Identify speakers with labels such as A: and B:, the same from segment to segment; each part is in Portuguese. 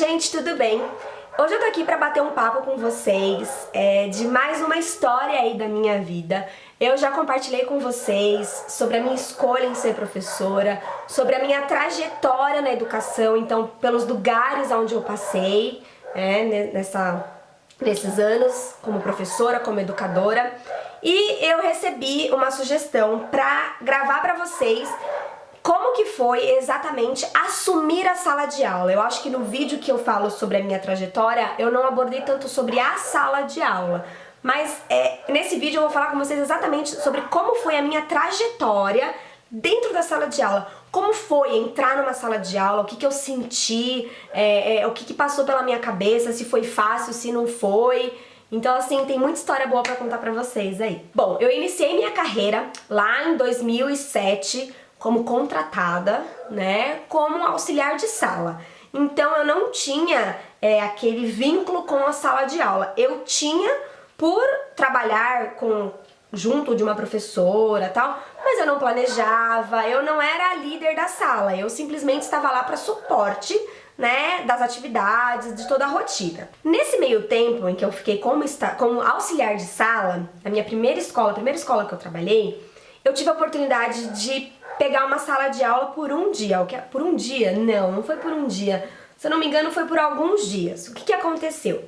A: gente, tudo bem? Hoje eu tô aqui pra bater um papo com vocês de mais uma história aí da minha vida. Eu já compartilhei com vocês sobre a minha escolha em ser professora, sobre a minha trajetória na educação, então pelos lugares onde eu passei nesses anos como professora, como educadora. E eu recebi uma sugestão pra gravar pra vocês como que foi exatamente assumir a sala de aula. Eu acho que no vídeo que eu falo sobre a minha trajetória, eu não abordei tanto sobre a sala de aula. Mas nesse vídeo eu vou falar com vocês exatamente sobre como foi a minha trajetória dentro da sala de aula. Como foi entrar numa sala de aula, o que eu senti, o que passou pela minha cabeça, se foi fácil, se não foi. Então assim, tem muita história boa pra contar pra vocês aí. Bom, eu iniciei minha carreira lá em 2007, como contratada, né, como auxiliar de sala. Então eu não tinha aquele vínculo com a sala de aula. Eu tinha por trabalhar junto de uma professora tal, mas eu não planejava, eu não era a líder da sala, eu simplesmente estava lá para suporte, né, das atividades, de toda a rotina. Nesse meio tempo em que eu fiquei como auxiliar de sala, na minha primeira escola que eu trabalhei, eu tive a oportunidade de pegar uma sala de aula por um dia. Por um dia? Não foi por um dia. Se eu não me engano, foi por alguns dias. O que aconteceu?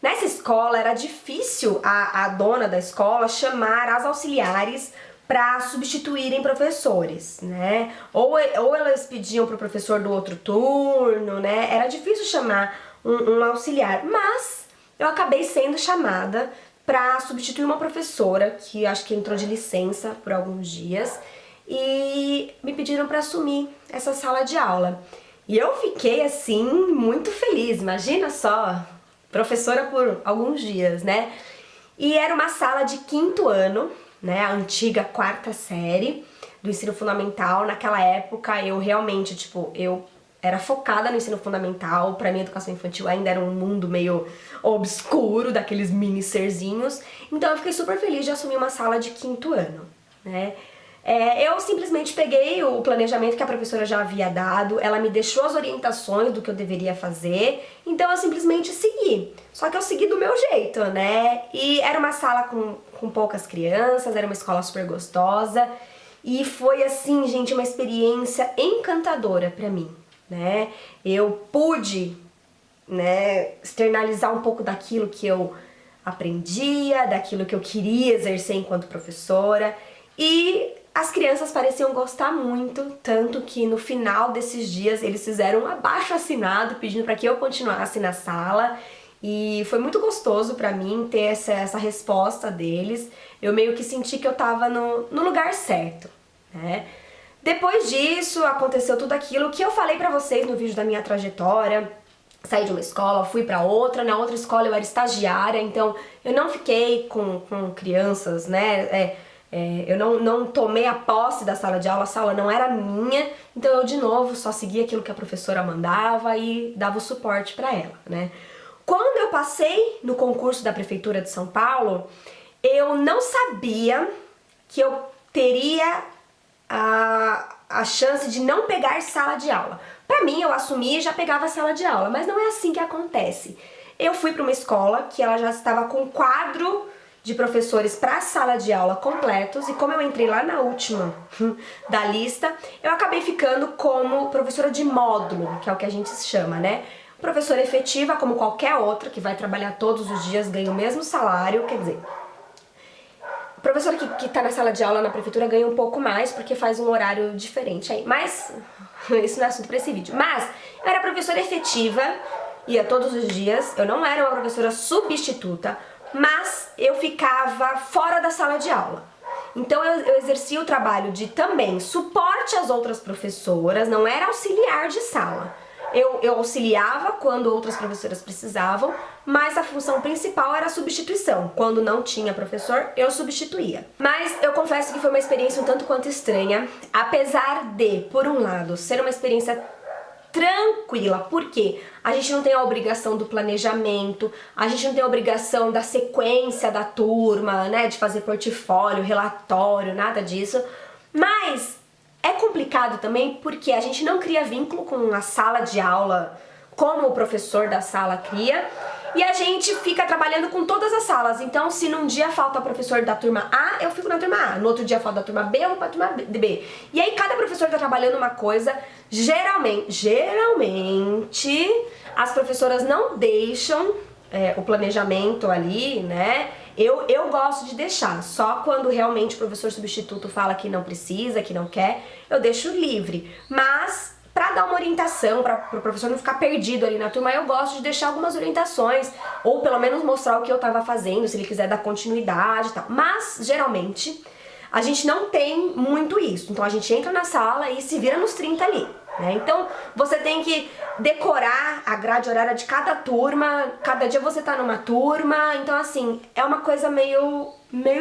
A: Nessa escola era difícil a dona da escola chamar as auxiliares para substituírem professores, né? Ou elas pediam para o professor do outro turno, né? Era difícil chamar um auxiliar, mas eu acabei sendo chamada para substituir uma professora que acho que entrou de licença por alguns dias e me pediram para assumir essa sala de aula. E eu fiquei assim muito feliz, imagina só, professora por alguns dias, né? E era uma sala de 5º ano, né, a antiga 4ª série do ensino fundamental. Naquela época eu realmente, eu era focada no ensino fundamental. Pra mim, a educação infantil ainda era um mundo meio obscuro, daqueles mini serzinhos. Então eu fiquei super feliz de assumir uma sala de 5º ano, né? Eu simplesmente peguei o planejamento que a professora já havia dado, ela me deixou as orientações do que eu deveria fazer, então eu simplesmente segui. Só que eu segui do meu jeito, né? E era uma sala com poucas crianças, era uma escola super gostosa, e foi assim, gente, uma experiência encantadora pra mim, né? Eu pude, né, externalizar um pouco daquilo que eu aprendia, daquilo que eu queria exercer enquanto professora, e as crianças pareciam gostar muito, tanto que no final desses dias eles fizeram um abaixo-assinado pedindo para que eu continuasse na sala, e foi muito gostoso pra mim ter essa resposta deles. Eu meio que senti que eu tava no lugar certo, né? Depois disso aconteceu tudo aquilo que eu falei pra vocês no vídeo da minha trajetória. Saí de uma escola, fui pra outra, na outra escola eu era estagiária, então eu não fiquei com crianças, né? Eu não tomei a posse da sala de aula, a sala não era minha, então eu de novo só seguia aquilo que a professora mandava e dava o suporte pra ela, né? Quando eu passei no concurso da Prefeitura de São Paulo, eu não sabia que eu teria a chance de não pegar sala de aula. Pra mim, eu assumi e já pegava sala de aula, mas não é assim que acontece. Eu fui pra uma escola que ela já estava com quadro de professores para sala de aula completos, e como eu entrei lá na última da lista, eu acabei ficando como professora de módulo, que é o que a gente chama, né? Professora efetiva, como qualquer outra, que vai trabalhar todos os dias, ganha o mesmo salário, quer dizer, a professora que tá na sala de aula na prefeitura ganha um pouco mais, porque faz um horário diferente aí, mas isso não é assunto para esse vídeo. Mas eu era professora efetiva, ia todos os dias, eu não era uma professora substituta, mas eu ficava fora da sala de aula. Então eu exercia o trabalho de também suporte às outras professoras, não era auxiliar de sala. Eu auxiliava quando outras professoras precisavam, mas a função principal era a substituição. Quando não tinha professor, eu substituía. Mas eu confesso que foi uma experiência um tanto quanto estranha, apesar de, por um lado, ser uma experiência tranquila, porque a gente não tem a obrigação do planejamento, a gente não tem a obrigação da sequência da turma, né, de fazer portfólio, relatório, nada disso, mas é complicado também porque a gente não cria vínculo com a sala de aula como o professor da sala cria, e a gente fica trabalhando com todas as salas. Então, se num dia falta o professor da turma A, eu fico na turma A. No outro dia falta da turma B, eu vou pra turma B. E aí cada professor tá trabalhando uma coisa. Geralmente, as professoras não deixam o planejamento ali, né? Eu gosto de deixar, só quando realmente o professor substituto fala que não precisa, que não quer, eu deixo livre. Mas, pra dar uma orientação, para o professor não ficar perdido ali na turma, eu gosto de deixar algumas orientações, ou pelo menos mostrar o que eu tava fazendo, se ele quiser dar continuidade e tal. Mas, geralmente, a gente não tem muito isso. Então a gente entra na sala e se vira nos 30 ali, né? Então você tem que decorar a grade horária de cada turma, cada dia você tá numa turma, então assim, é uma coisa meio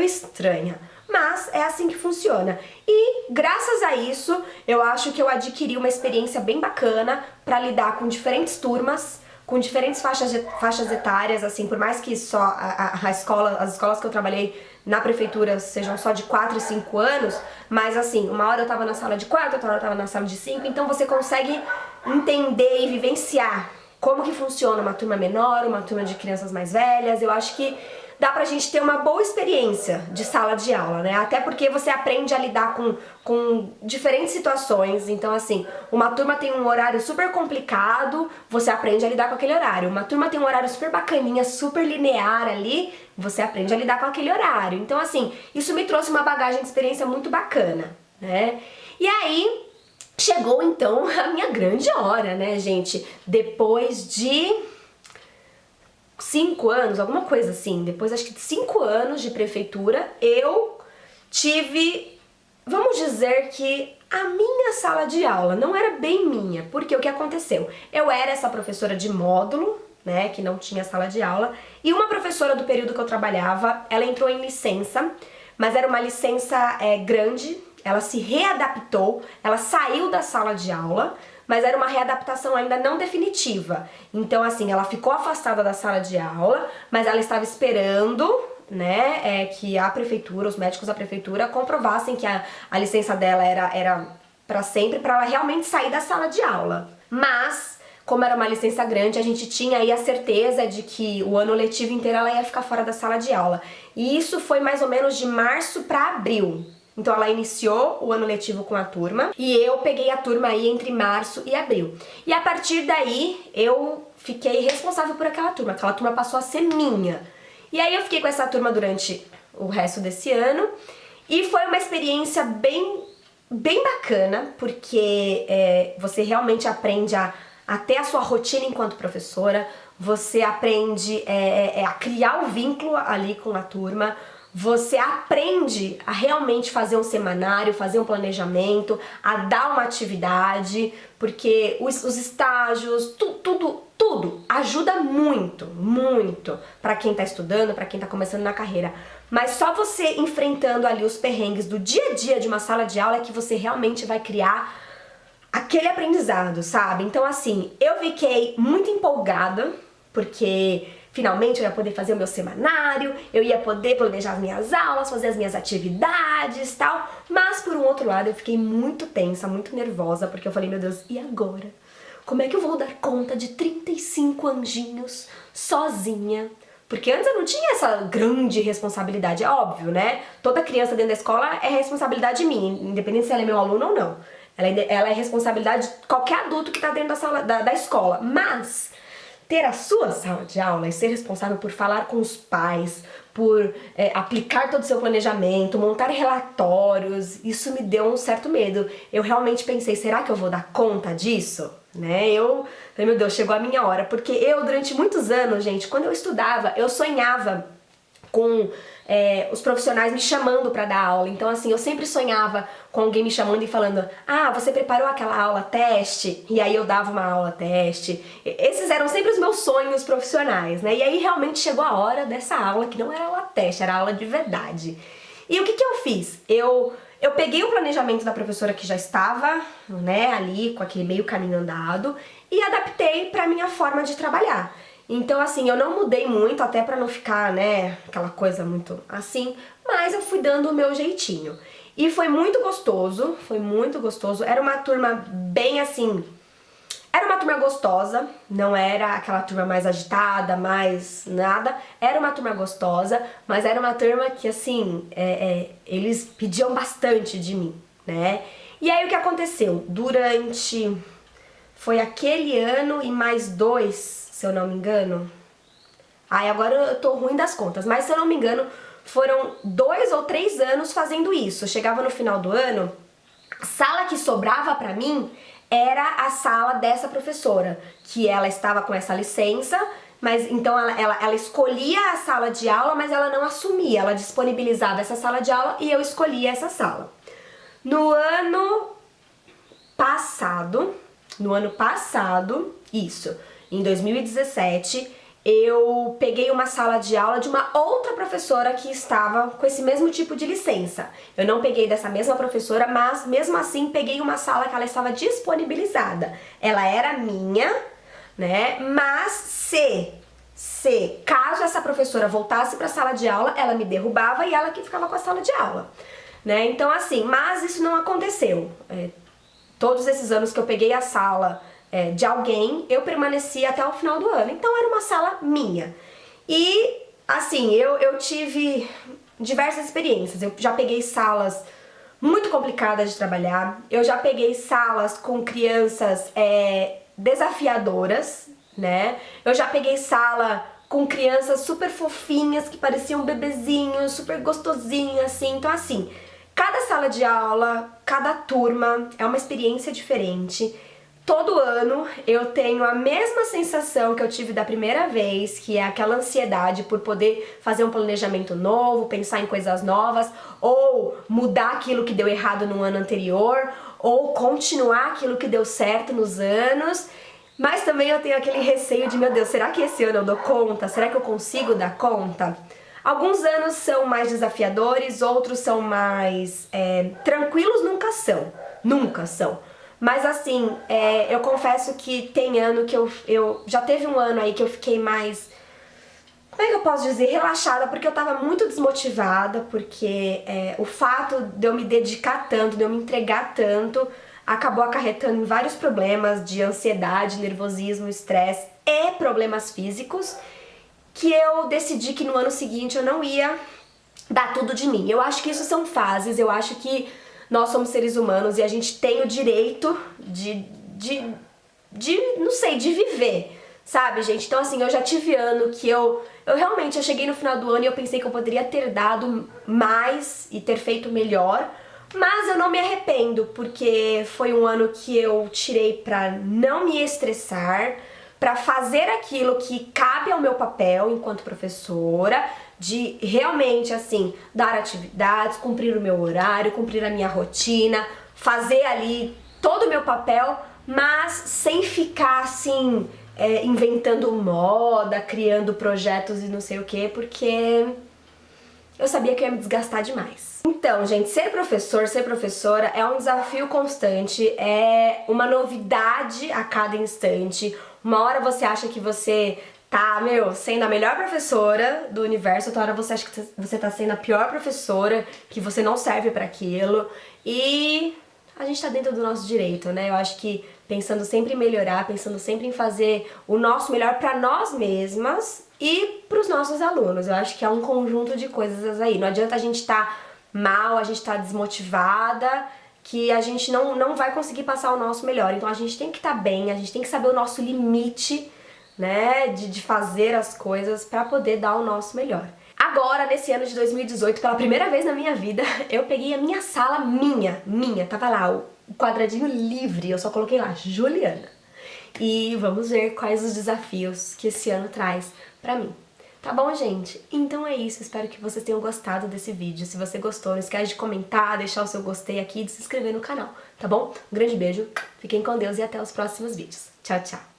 A: estranha. Mas é assim que funciona. E graças a isso, eu acho que eu adquiri uma experiência bem bacana para lidar com diferentes turmas, com diferentes faixas etárias, assim, por mais que só as escolas que eu trabalhei na prefeitura sejam só de 4 e 5 anos, mas assim, uma hora eu tava na sala de 4, outra hora eu tava na sala de 5, então você consegue entender e vivenciar como que funciona uma turma menor, uma turma de crianças mais velhas. Eu acho que dá pra gente ter uma boa experiência de sala de aula, né? Até porque você aprende a lidar com diferentes situações. Então, assim, uma turma tem um horário super complicado, você aprende a lidar com aquele horário. Uma turma tem um horário super bacaninha, super linear ali, você aprende a lidar com aquele horário. Então, assim, isso me trouxe uma bagagem de experiência muito bacana, né? E aí, chegou então a minha grande hora, né, gente? Depois de 5 anos, alguma coisa assim, depois acho que de 5 anos de prefeitura, eu tive, vamos dizer que a minha sala de aula não era bem minha, porque o que aconteceu? Eu era essa professora de módulo, né, que não tinha sala de aula, e uma professora do período que eu trabalhava, ela entrou em licença, mas era uma licença grande, ela se readaptou, ela saiu da sala de aula, mas era uma readaptação ainda não definitiva. Então, assim, ela ficou afastada da sala de aula, mas ela estava esperando, né, que a prefeitura, os médicos da prefeitura comprovassem que a licença dela era para sempre, para ela realmente sair da sala de aula. Mas, como era uma licença grande, a gente tinha aí a certeza de que o ano letivo inteiro ela ia ficar fora da sala de aula. E isso foi mais ou menos de março para abril. Então ela iniciou o ano letivo com a turma e eu peguei a turma aí entre março e abril. E a partir daí eu fiquei responsável por aquela turma passou a ser minha. E aí eu fiquei com essa turma durante o resto desse ano e foi uma experiência bem bacana, porque você realmente aprende a ter a sua rotina enquanto professora, você aprende a criar o vínculo ali com a turma, você aprende a realmente fazer um semanário, fazer um planejamento, a dar uma atividade, porque os estágios, tudo ajuda muito para quem tá estudando, para quem tá começando na carreira. Mas só você enfrentando ali os perrengues do dia a dia de uma sala de aula é que você realmente vai criar aquele aprendizado, sabe? Então, assim, eu fiquei muito empolgada, porque finalmente eu ia poder fazer o meu semanário, eu ia poder planejar as minhas aulas, fazer as minhas atividades e tal. Mas, por um outro lado, eu fiquei muito tensa, muito nervosa, porque eu falei, meu Deus, e agora? Como é que eu vou dar conta de 35 anjinhos sozinha? Porque antes eu não tinha essa grande responsabilidade, é óbvio, né? Toda criança dentro da escola é responsabilidade minha, independente se ela é meu aluno ou não. Ela é responsabilidade de qualquer adulto que tá dentro da sala da escola. Mas ter a sua sala de aula e ser responsável por falar com os pais, por aplicar todo o seu planejamento, montar relatórios, isso me deu um certo medo. Eu realmente pensei, será que eu vou dar conta disso? Né? Eu falei, meu Deus, chegou a minha hora, porque eu durante muitos anos, gente, quando eu estudava, eu sonhava com os profissionais me chamando pra dar aula. Então, assim, eu sempre sonhava com alguém me chamando e falando, ah, você preparou aquela aula teste? E aí eu dava uma aula teste. Esses eram sempre os meus sonhos profissionais, né? E aí realmente chegou a hora dessa aula, que não era aula teste, era aula de verdade. E o que eu fiz? Eu peguei o planejamento da professora que já estava, né, ali com aquele meio caminho andado e adaptei pra minha forma de trabalhar. Então, assim, eu não mudei muito, até pra não ficar, né, aquela coisa muito assim, mas eu fui dando o meu jeitinho. E foi muito gostoso, foi muito gostoso. Era uma turma bem assim, era uma uma turma gostosa, não era aquela turma mais agitada, mais nada. Era uma turma gostosa, mas era uma turma que, assim, eles pediam bastante de mim, né? E aí o que aconteceu? Durante... Foi aquele ano e mais 2, se eu não me engano. Ai, agora eu tô ruim das contas, mas se eu não me engano, foram 2 ou 3 anos fazendo isso. Eu chegava no final do ano, a sala que sobrava pra mim era a sala dessa professora, que ela estava com essa licença, mas então ela escolhia a sala de aula, mas ela não assumia, ela disponibilizava essa sala de aula e eu escolhia essa sala. No ano passado, em 2017, eu peguei uma sala de aula de uma outra professora que estava com esse mesmo tipo de licença. Eu não peguei dessa mesma professora, mas mesmo assim peguei uma sala que ela estava disponibilizada. Ela era minha, né? Mas caso essa professora voltasse para a sala de aula, ela me derrubava e ela que ficava com a sala de aula, né? Então assim, mas isso não aconteceu. Todos esses anos que eu peguei a sala de alguém, eu permaneci até o final do ano. Então era uma sala minha. E assim, eu tive diversas experiências. Eu já peguei salas muito complicadas de trabalhar. Eu já peguei salas com crianças desafiadoras, né? Eu já peguei sala com crianças super fofinhas, que pareciam bebezinhos, super gostosinhas, assim. Então assim, cada sala de aula, cada turma é uma experiência diferente. Todo ano eu tenho a mesma sensação que eu tive da primeira vez, que é aquela ansiedade por poder fazer um planejamento novo, pensar em coisas novas, ou mudar aquilo que deu errado no ano anterior, ou continuar aquilo que deu certo nos anos. Mas também eu tenho aquele receio de, meu Deus, será que esse ano eu dou conta? Será que eu consigo dar conta? Alguns anos são mais desafiadores, outros são mais tranquilos, nunca são. Mas assim, eu confesso que tem ano que eu já teve um ano aí que eu fiquei mais, como é que eu posso dizer, relaxada, porque eu tava muito desmotivada, porque o fato de eu me dedicar tanto, de eu me entregar tanto, acabou acarretando em vários problemas de ansiedade, nervosismo, estresse e problemas físicos, que eu decidi que no ano seguinte eu não ia dar tudo de mim. Eu acho que isso são fases, eu acho que nós somos seres humanos e a gente tem o direito não sei, de viver, sabe, gente? Então assim, eu já tive ano que eu realmente, eu cheguei no final do ano e eu pensei que eu poderia ter dado mais e ter feito melhor, mas eu não me arrependo, porque foi um ano que eu tirei pra não me estressar, pra fazer aquilo que cabe ao meu papel enquanto professora, de realmente, assim, dar atividades, cumprir o meu horário, cumprir a minha rotina, fazer ali todo o meu papel, mas sem ficar, assim, inventando moda, criando projetos e não sei o que, porque eu sabia que eu ia me desgastar demais. Então, gente, ser professor, ser professora é um desafio constante, é uma novidade a cada instante. Uma hora você acha que você tá, sendo a melhor professora do universo, outra hora você acha que você tá sendo a pior professora, que você não serve pra aquilo, e a gente tá dentro do nosso direito, né? Eu acho que pensando sempre em melhorar, pensando sempre em fazer o nosso melhor pra nós mesmas e pros nossos alunos. Eu acho que é um conjunto de coisas aí. Não adianta a gente tá mal, a gente tá desmotivada, que a gente não vai conseguir passar o nosso melhor. Então a gente tem que estar bem, a gente tem que saber o nosso limite, né, de fazer as coisas pra poder dar o nosso melhor. Agora, nesse ano de 2018, pela primeira vez na minha vida, eu peguei a minha sala, minha, tava lá, o quadradinho livre, eu só coloquei lá, Juliana. E vamos ver quais os desafios que esse ano traz pra mim. Tá bom, gente? Então é isso, espero que vocês tenham gostado desse vídeo. Se você gostou, não esquece de comentar, deixar o seu gostei aqui e de se inscrever no canal, tá bom? Um grande beijo, fiquem com Deus e até os próximos vídeos. Tchau, tchau!